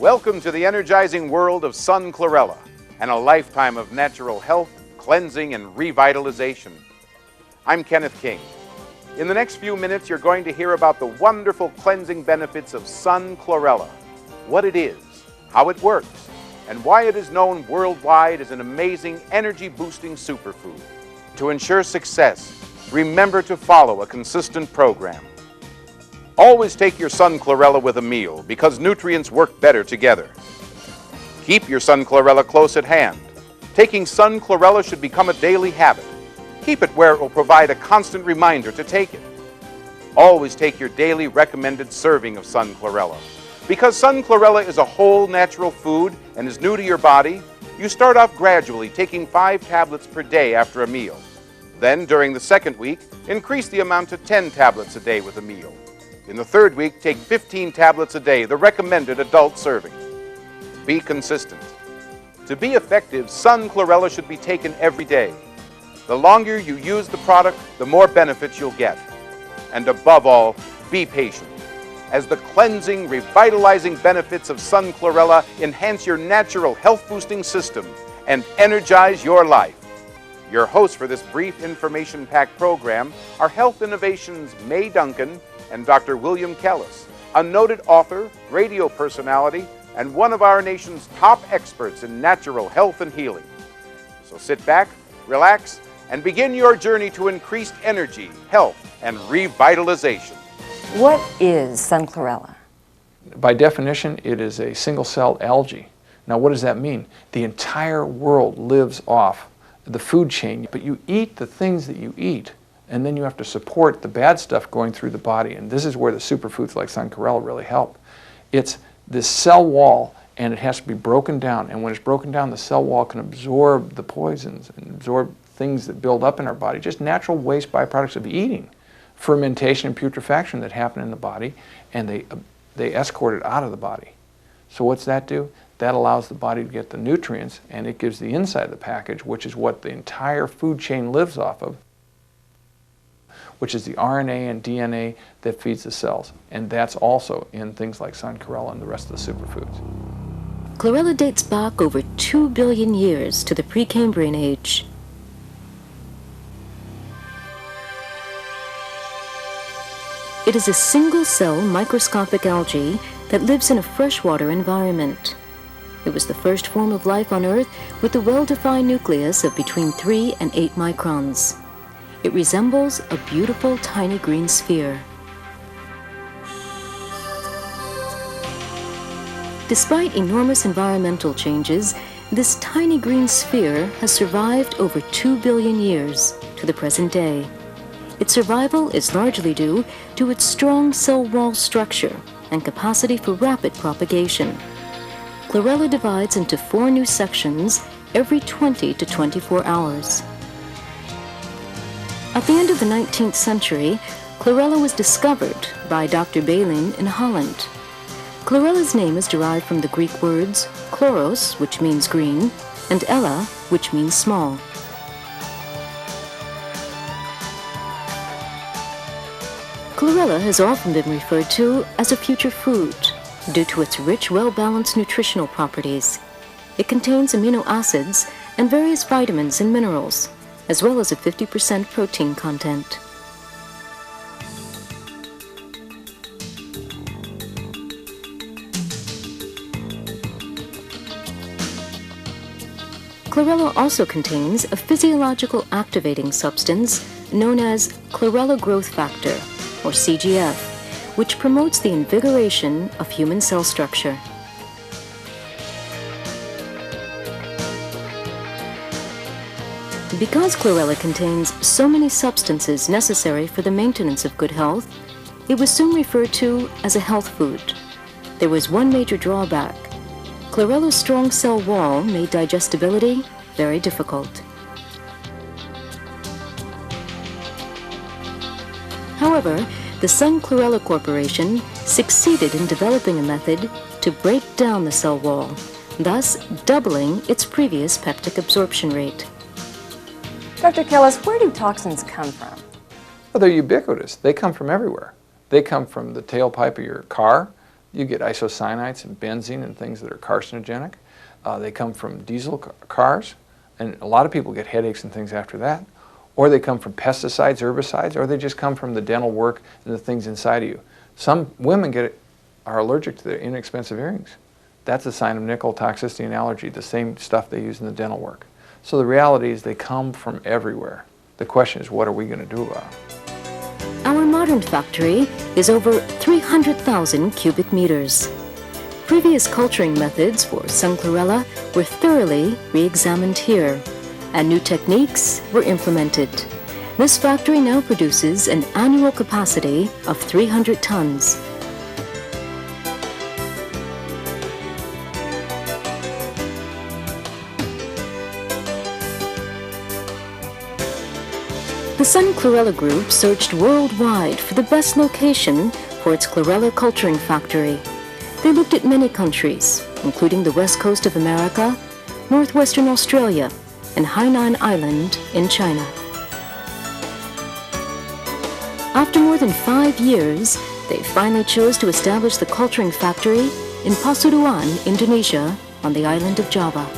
Welcome to the energizing world of Sun Chlorella and a lifetime of natural health, cleansing, and revitalization. I'm Kenneth King. In the next few minutes, you're going to hear about the wonderful cleansing benefits of Sun Chlorella, what it is, how it works, and why it is known worldwide as an amazing energy-boosting superfood. To ensure success, remember to follow a consistent program. Always take your Sun Chlorella with a meal because nutrients work better together. Keep your Sun Chlorella close at hand. Taking Sun Chlorella should become a daily habit. Keep it where it will provide a constant reminder to take it. Always take your daily recommended serving of Sun Chlorella. Because Sun Chlorella is a whole natural food and is new to your body, you start off gradually taking 5 tablets per day after a meal. Then, during the second week, increase the amount to 10 tablets a day with a meal. In the third week, take 15 tablets a day, the recommended adult serving. Be consistent. To be effective, Sun Chlorella should be taken every day. The longer you use the product, the more benefits you'll get. And above all, be patient, as the cleansing, revitalizing benefits of Sun Chlorella enhance your natural health-boosting system and energize your life. Your hosts for this brief information-packed program are Health Innovations' May Duncan and Dr. William Kellis, a noted author, radio personality, and one of our nation's top experts in natural health and healing. So sit back, relax, and begin your journey to increased energy, health, and revitalization. What is Sun Chlorella? By definition, it is a single-celled algae. Now, what does that mean? The entire world lives off the food chain, but you eat the things that you eat, and then you have to support the bad stuff going through the body, and this is where the superfoods like Sun Chlorella really help. It's this cell wall, and it has to be broken down, and when it's broken down, the cell wall can absorb the poisons and absorb things that build up in our body, just natural waste byproducts of eating, fermentation and putrefaction that happen in the body, and they escort it out of the body. So what's that do? That allows the body to get the nutrients, and it gives the inside of the package, which is what the entire food chain lives off of, which is the RNA and DNA that feeds the cells. And that's also in things like Sun Chlorella and the rest of the superfoods. Chlorella dates back over 2 billion years to the Precambrian age. It is a single-cell microscopic algae that lives in a freshwater environment. It was the first form of life on Earth with a well-defined nucleus of between 3 and 8 microns. It resembles a beautiful tiny green sphere. Despite enormous environmental changes, this tiny green sphere has survived over 2 billion years to the present day. Its survival is largely due to its strong cell wall structure and capacity for rapid propagation. Chlorella divides into 4 new sections every 20 to 24 hours. At the end of the 19th century, chlorella was discovered by Dr. Baleen in Holland. Chlorella's name is derived from the Greek words chloros, which means green, and ella, which means small. Chlorella has often been referred to as a future food due to its rich, well-balanced nutritional properties. It contains amino acids and various vitamins and minerals, as well as a 50% protein content. Chlorella also contains a physiological activating substance known as chlorella growth factor, or CGF, which promotes the invigoration of human cell structure. Because chlorella contains so many substances necessary for the maintenance of good health, it was soon referred to as a health food. There was one major drawback. Chlorella's strong cell wall made digestibility very difficult. However, the Sun Chlorella Corporation succeeded in developing a method to break down the cell wall, thus doubling its previous peptic absorption rate. Dr. Kellis, where do toxins come from? Well, they're ubiquitous. They come from everywhere. They come from the tailpipe of your car. You get isocyanates and benzene and things that are carcinogenic. They come from diesel cars, and a lot of people get headaches and things after that. Or they come from pesticides, herbicides, or they just come from the dental work and the things inside of you. Some women are allergic to their inexpensive earrings. That's a sign of nickel toxicity and allergy, the same stuff they use in the dental work. So the reality is they come from everywhere. The question is, what are we going to do about it? Our modern factory is over 300,000 cubic meters. Previous culturing methods for sun chlorella were thoroughly re-examined here, and new techniques were implemented. This factory now produces an annual capacity of 300 tons. The Sun Chlorella Group searched worldwide for the best location for its chlorella culturing factory. They looked at many countries, including the west coast of America, northwestern Australia, and Hainan Island in China. After more than 5 years, they finally chose to establish the culturing factory in Pasuruan, Indonesia, on the island of Java.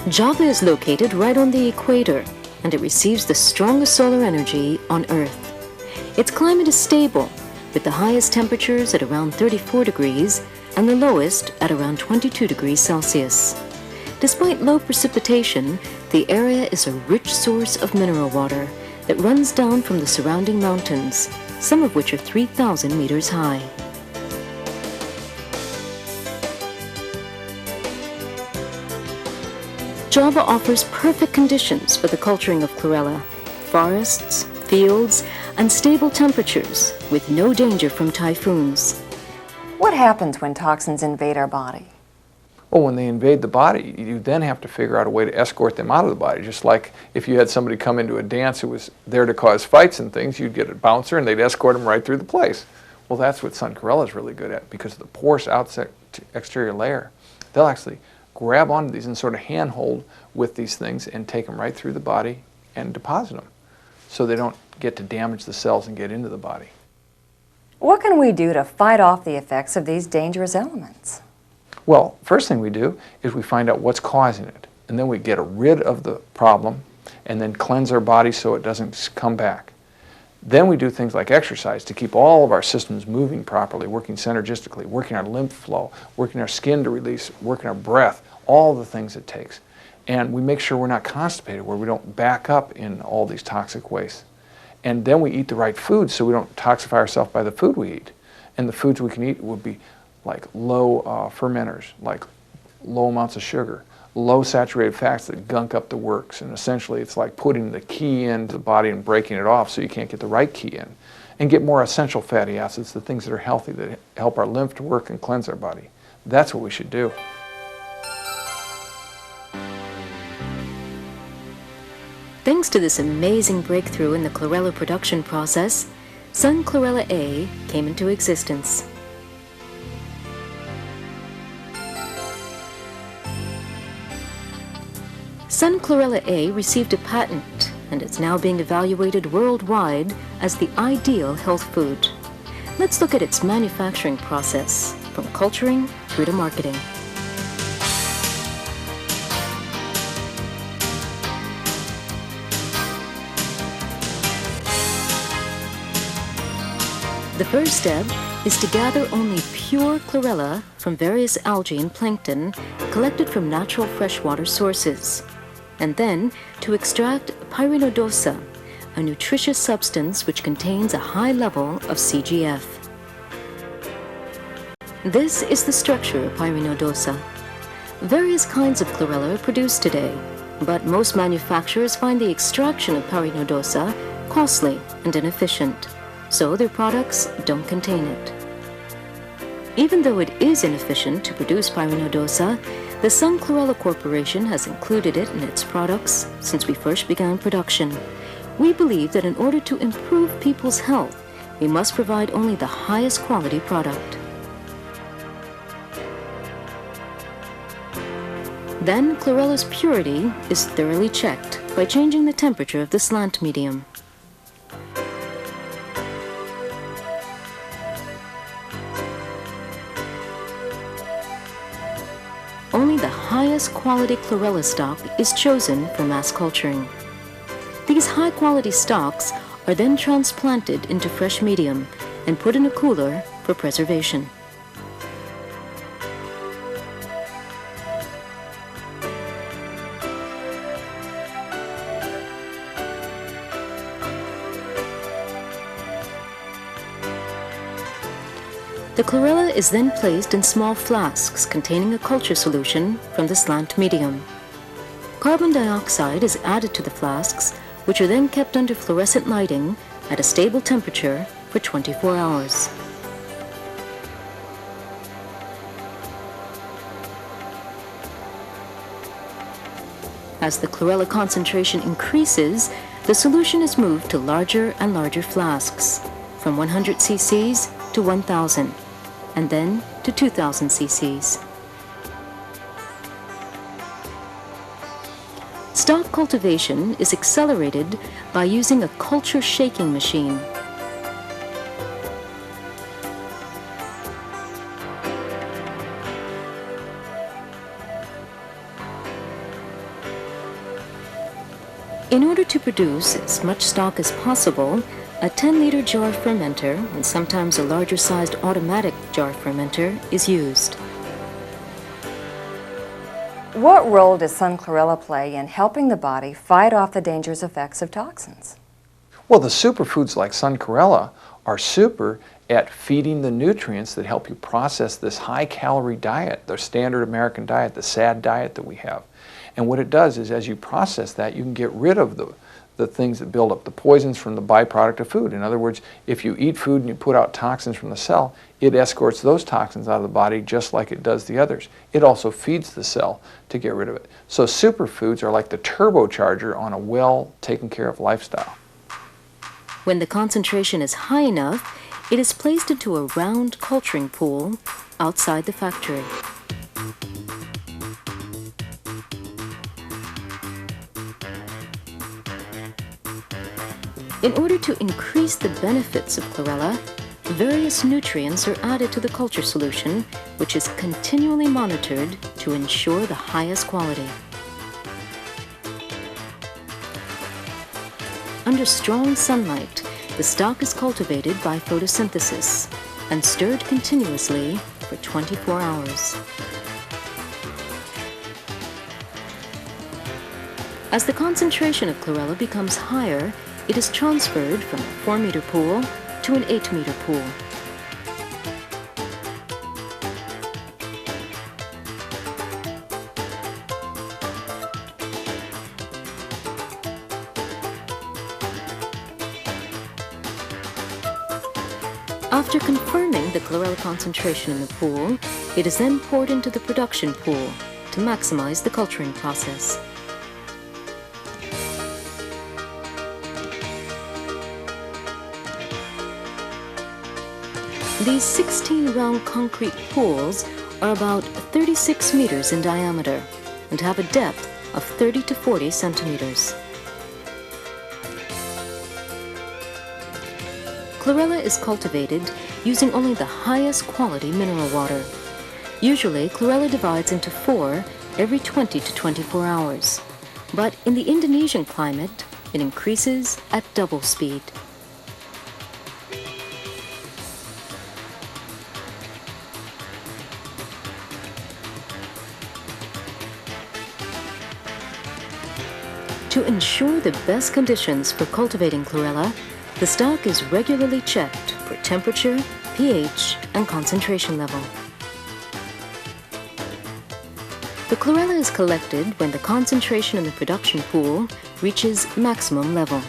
Java is located right on the equator, and it receives the strongest solar energy on Earth. Its climate is stable, with the highest temperatures at around 34 degrees and the lowest at around 22 degrees Celsius. Despite low precipitation, the area is a rich source of mineral water that runs down from the surrounding mountains, some of which are 3,000 meters high. Java offers perfect conditions for the culturing of chlorella: forests, fields, and stable temperatures with no danger from typhoons. What happens when toxins invade our body? Well, when they invade the body, you then have to figure out a way to escort them out of the body. Just like if you had somebody come into a dance who was there to cause fights and things, you'd get a bouncer and they'd escort them right through the place. Well, that's what sun chlorella is really good at, because of the porous outside exterior layer. They'll actually grab onto these and sort of handhold with these things and take them right through the body and deposit them, so they don't get to damage the cells and get into the body. What can we do to fight off the effects of these dangerous elements? Well, first thing we do is we find out what's causing it, and then we get rid of the problem and then cleanse our body so it doesn't come back. Then we do things like exercise to keep all of our systems moving properly, working synergistically, working our lymph flow, working our skin to release, working our breath, all the things it takes. And we make sure we're not constipated, where we don't back up in all these toxic wastes. And then we eat the right foods so we don't toxify ourselves by the food we eat. And the foods we can eat would be like low fermenters, like low amounts of sugar, low saturated fats that gunk up the works. And essentially it's like putting the key into the body and breaking it off so you can't get the right key in. And get more essential fatty acids, the things that are healthy, that help our lymph to work and cleanse our body. That's what we should do. Thanks to this amazing breakthrough in the chlorella production process, Sun Chlorella A came into existence. Sun Chlorella A received a patent, and it's now being evaluated worldwide as the ideal health food. Let's look at its manufacturing process, from culturing through to marketing. The first step is to gather only pure chlorella from various algae and plankton collected from natural freshwater sources, and then to extract pyrenodosa, a nutritious substance which contains a high level of CGF. This is the structure of pyrenodosa. Various kinds of chlorella are produced today, but most manufacturers find the extraction of pyrenodosa costly and inefficient, so their products don't contain it. Even though it is inefficient to produce pyrenodosa, the Sun Chlorella Corporation has included it in its products since we first began production. We believe that in order to improve people's health, we must provide only the highest quality product. Then, chlorella's purity is thoroughly checked by changing the temperature of the slant medium. only the highest quality chlorella stock is chosen for mass culturing. These high-quality stocks are then transplanted into fresh medium and put in a cooler for preservation. The chlorella is then placed in small flasks containing a culture solution from the slant medium. Carbon dioxide is added to the flasks, which are then kept under fluorescent lighting at a stable temperature for 24 hours. As the chlorella concentration increases, the solution is moved to larger and larger flasks, from 100 cc's to 1,000, and then to 2,000 cc's. Stock cultivation is accelerated by using a culture shaking machine. In order to produce as much stock as possible, a 10-liter jar fermenter, and sometimes a larger-sized automatic jar fermenter, is used. What role does sun chlorella play in helping the body fight off the dangerous effects of toxins? Well, the superfoods like sun chlorella are super at feeding the nutrients that help you process this high-calorie diet, the standard American diet, the SAD diet that we have. And what it does is, as you process that, you can get rid of the things that build up the poisons from the byproduct of food. In other words, if you eat food and you put out toxins from the cell, it escorts those toxins out of the body just like it does the others. It also feeds the cell to get rid of it. So superfoods are like the turbocharger on a well taken care of lifestyle. When the concentration is high enough, it is placed into a round culturing pool outside the factory. In order to increase the benefits of chlorella, various nutrients are added to the culture solution, which is continually monitored to ensure the highest quality. Under strong sunlight, the stock is cultivated by photosynthesis and stirred continuously for 24 hours. As the concentration of chlorella becomes higher, it is transferred from a 4-meter pool to an 8-meter pool. After confirming the chlorella concentration in the pool, it is then poured into the production pool to maximize the culturing process. These 16 round concrete pools are about 36 meters in diameter and have a depth of 30 to 40 centimeters. Chlorella is cultivated using only the highest quality mineral water. Usually, chlorella divides into 4 every 20 to 24 hours, but in the Indonesian climate, it increases at double speed. To ensure the best conditions for cultivating chlorella, the stock is regularly checked for temperature, pH, and concentration level. The chlorella is collected when the concentration in the production pool reaches maximum level.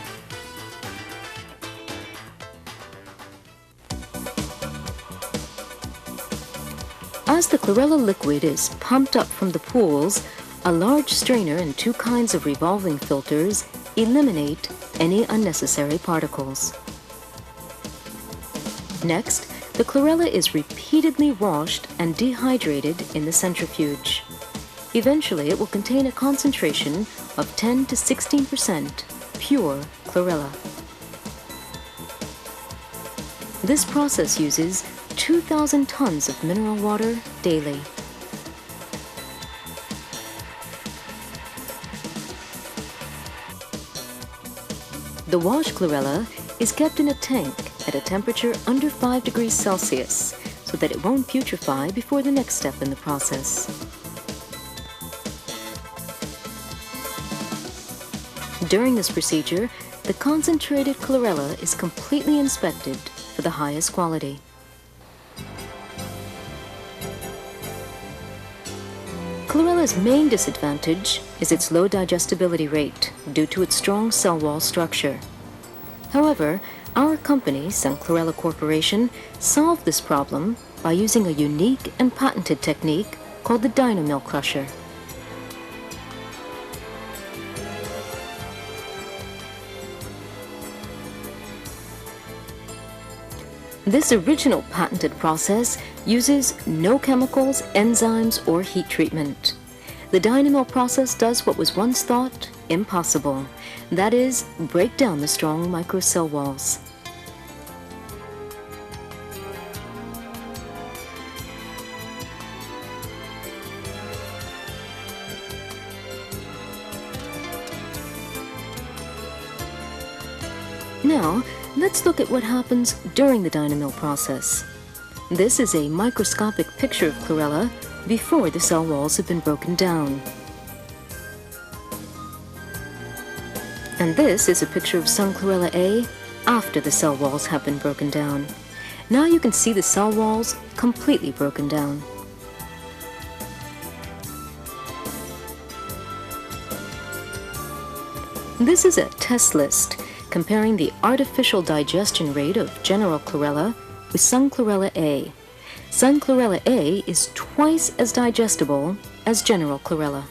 As the chlorella liquid is pumped up from the pools, a large strainer and 2 kinds of revolving filters eliminate any unnecessary particles. Next, the chlorella is repeatedly washed and dehydrated in the centrifuge. Eventually, it will contain a concentration of 10 to 16% pure chlorella. This process uses 2,000 tons of mineral water daily. The wash chlorella is kept in a tank at a temperature under 5 degrees Celsius so that it won't putrefy before the next step in the process. During this procedure, the concentrated chlorella is completely inspected for the highest quality. Chlorella's main disadvantage is its low digestibility rate due to its strong cell wall structure. However, our company, Sun Chlorella Corporation, solved this problem by using a unique and patented technique called the Dynamill crusher. This original patented process uses no chemicals, enzymes, or heat treatment. The Dynamill process does what was once thought impossible. That is, break down the strong microcell walls. Now, let's look at what happens during the Dynamill process. This is a microscopic picture of chlorella before the cell walls have been broken down. And this is a picture of Sun Chlorella A after the cell walls have been broken down. Now you can see the cell walls completely broken down. This is a test list comparing the artificial digestion rate of general chlorella with Sun Chlorella A. Sun Chlorella A is twice as digestible as general chlorella.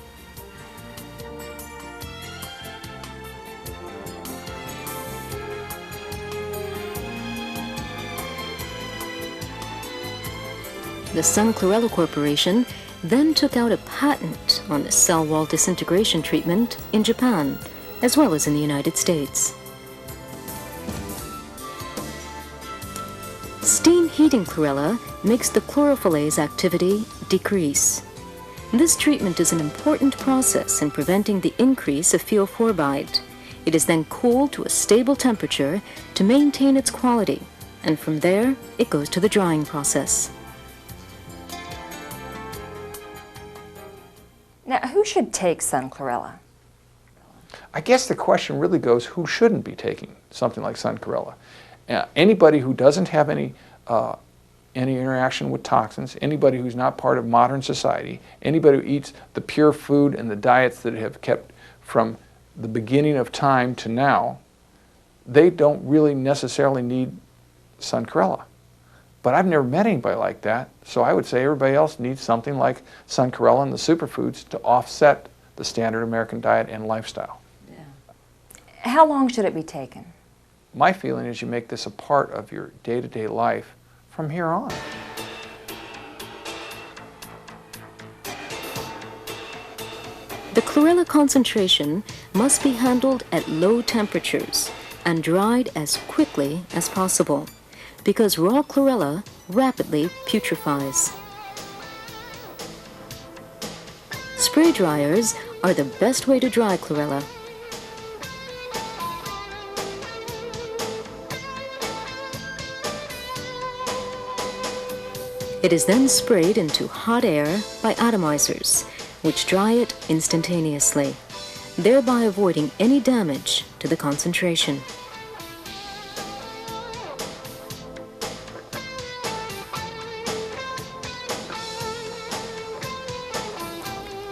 The Sun Chlorella Corporation then took out a patent on the cell wall disintegration treatment in Japan, as well as in the United States. Steam heating chlorella makes the chlorophyllase activity decrease. This treatment is an important process in preventing the increase of phenylphorbide. It is then cooled to a stable temperature to maintain its quality, and from there it goes to the drying process. Now, who should take Sun Chlorella? I guess the question really goes, who shouldn't be taking something like Sun Chlorella? Anybody who doesn't have any interaction with toxins, anybody who's not part of modern society, anybody who eats the pure food and the diets that have kept from the beginning of time to now, they don't really necessarily need Sun Chlorella. But I've never met anybody like that, so I would say everybody else needs something like Sun Chlorella and the superfoods to offset the standard American diet and lifestyle. Yeah. How long should it be taken? My feeling is you make this a part of your day-to-day life from here on. The chlorella concentration must be handled at low temperatures and dried as quickly as possible, because raw chlorella rapidly putrefies. Spray dryers are the best way to dry chlorella. It is then sprayed into hot air by atomizers, which dry it instantaneously, thereby avoiding any damage to the concentration.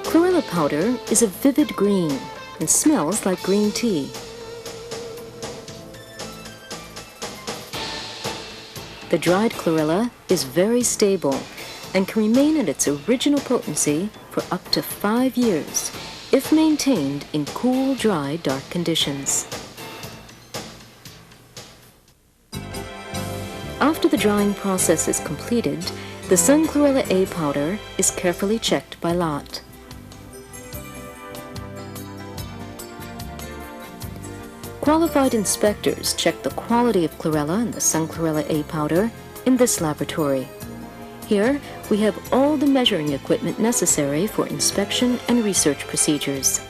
Chlorella powder is a vivid green and smells like green tea. The dried chlorella is very stable and can remain at its original potency for up to 5 years if maintained in cool, dry, dark conditions. After the drying process is completed, the Sun Chlorella A powder is carefully checked by lot. Qualified inspectors check the quality of chlorella in the Sun Chlorella A powder in this laboratory. Here, we have all the measuring equipment necessary for inspection and research procedures.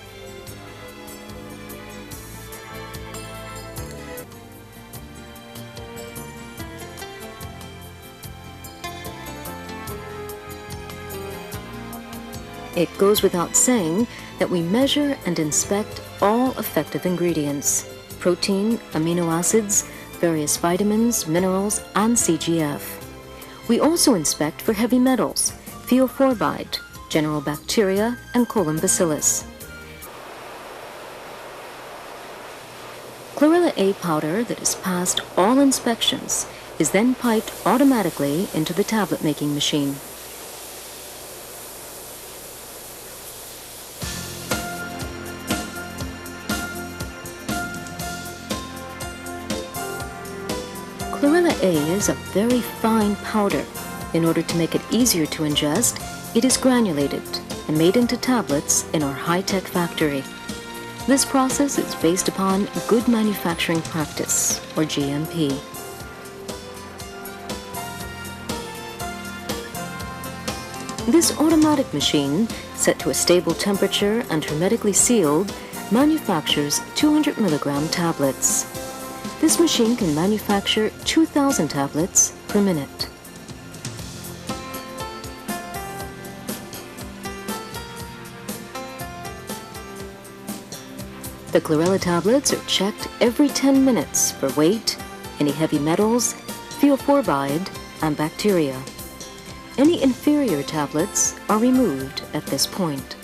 It goes without saying that we measure and inspect all effective ingredients: protein, amino acids, various vitamins, minerals, and CGF. We also inspect for heavy metals, theophorbyte, general bacteria, and colon bacillus. Chlorella A powder that has passed all inspections is then piped automatically into the tablet-making machine. Chlorella A is a very fine powder. In order to make it easier to ingest, it is granulated and made into tablets in our high-tech factory. This process is based upon good manufacturing practice, or GMP. This automatic machine, set to a stable temperature and hermetically sealed, manufactures 200 milligram tablets. This machine can manufacture 2,000 tablets per minute. The Chlorella tablets are checked every 10 minutes for weight, any heavy metals, theophorbyte, and bacteria. Any inferior tablets are removed at this point.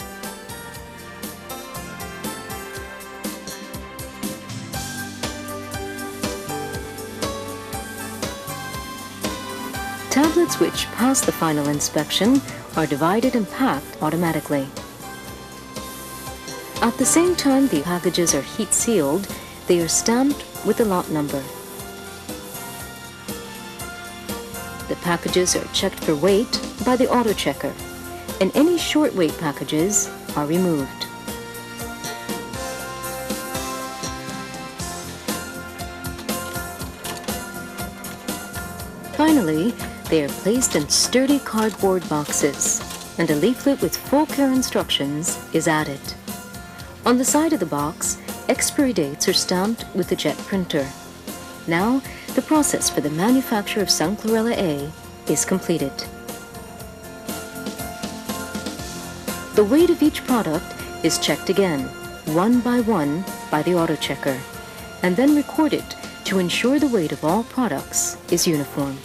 Tablets which pass the final inspection are divided and packed automatically. At the same time the packages are heat sealed, they are stamped with the lot number. The packages are checked for weight by the auto checker, and any short weight packages are removed. Finally, they are placed in sturdy cardboard boxes, and a leaflet with full care instructions is added. On the side of the box, expiry dates are stamped with a jet printer. Now, the process for the manufacture of Sun Chlorella A is completed. The weight of each product is checked again, one by the auto checker, and then recorded to ensure the weight of all products is uniform.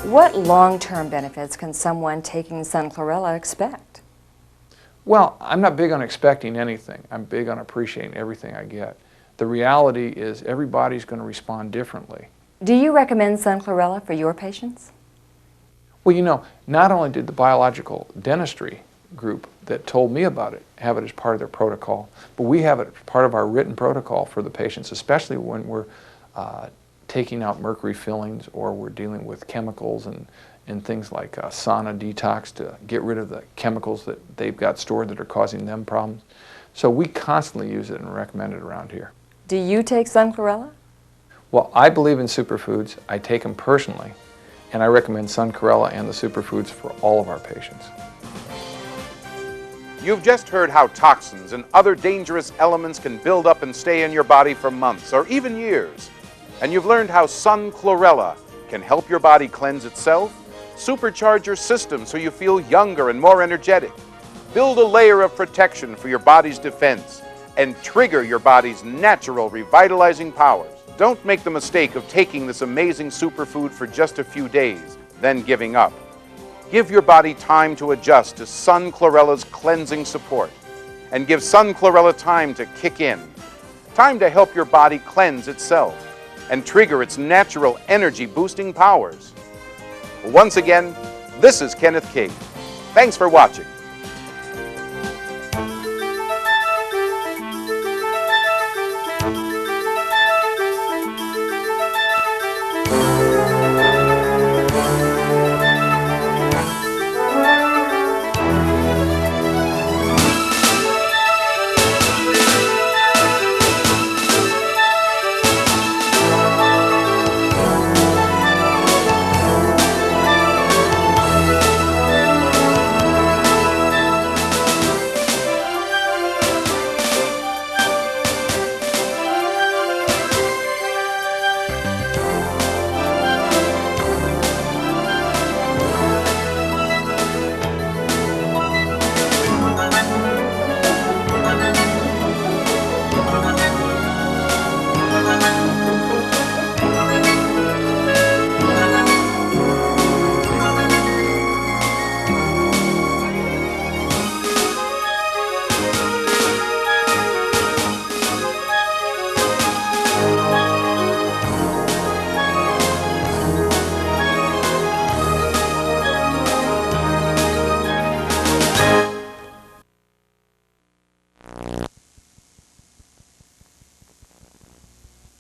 What long-term benefits can someone taking Sun Chlorella expect? Well, I'm not big on expecting anything. I'm big on appreciating everything I get. The reality is everybody's going to respond differently. Do you recommend Sun Chlorella for your patients? Well, you know, not only did the biological dentistry group that told me about it have it as part of their protocol, but we have it as part of our written protocol for the patients, especially when we're taking out mercury fillings or we're dealing with chemicals and things like sauna detox to get rid of the chemicals that they've got stored that are causing them problems. So we constantly use it and recommend it around here. Do you take Sun Chlorella? Well, I believe in superfoods. I take them personally, and I recommend Sun Chlorella and the superfoods for all of our patients. You've just heard how toxins and other dangerous elements can build up and stay in your body for months or even years. And you've learned how Sun Chlorella can help your body cleanse itself, supercharge your system so you feel younger and more energetic, build a layer of protection for your body's defense, and trigger your body's natural revitalizing powers. Don't make the mistake of taking this amazing superfood for just a few days, then giving up. Give your body time to adjust to Sun Chlorella's cleansing support, and give Sun Chlorella time to kick in. Time to help your body cleanse itself and trigger its natural energy-boosting powers. Once again, this is Kenneth King. Thanks for watching.